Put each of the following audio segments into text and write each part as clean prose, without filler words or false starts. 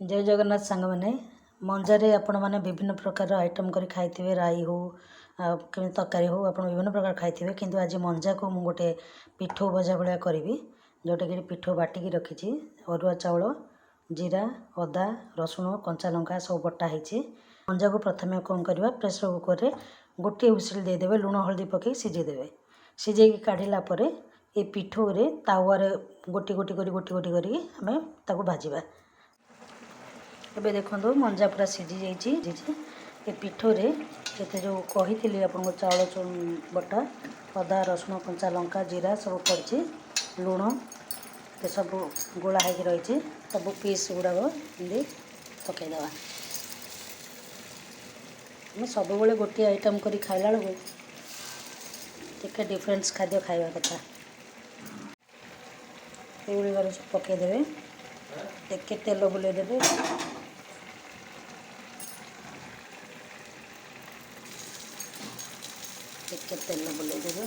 जय जगन्नाथ सांग मैंने मंजारे आपण मैंने विभिन्न प्रकार आइटम कर खाई राई हो कि तरकारी हो आप विभिन्न प्रकार खाई किंतु आज मंजा को मुझे गोटे पिठो भजा भाया करी जोटा कि पिठो बाटिकी रखी अरुआ चाउल जीरा अदा रसुण कंचा लंका सब बटा होती मंजा को प्रथम कौन करवा प्रेसर कुकर में गोटे हुइसिल देदेवे लुण हल्दी पकई सीझेदेवे सीझे काढ़ला ये पिठो रे तावा गोटी गोटी करी आम ताको भाजवा एबे देखो मंजा पूरा सीझी जाइए ये पिठोरे ये जो कही आपको चाउल बटा अदा रसुण कंचा लंका जीरा सब पड़ी लुण ये सब गोला हो रही सब पीस गुड़ाक पकईदे आम सब गोटे आइटम कर खाइला बेलू डिफरेन्स खाद्य खावा कथा ये सब पकईदे टे तेल बुलेदेवे टे तेल बुलेदेवे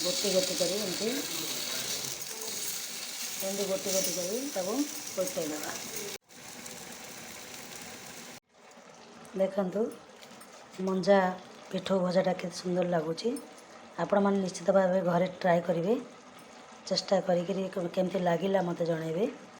गोटी गोटी कर गोटी गोटी कर पलटईदेवा देखु मंजा पिठो भजाटा के सुंदर लगुच आपण मैंने निश्चित भाव घरे ट्राए करेंगे चेष्टा करी केमती लगिला मत जनइबे।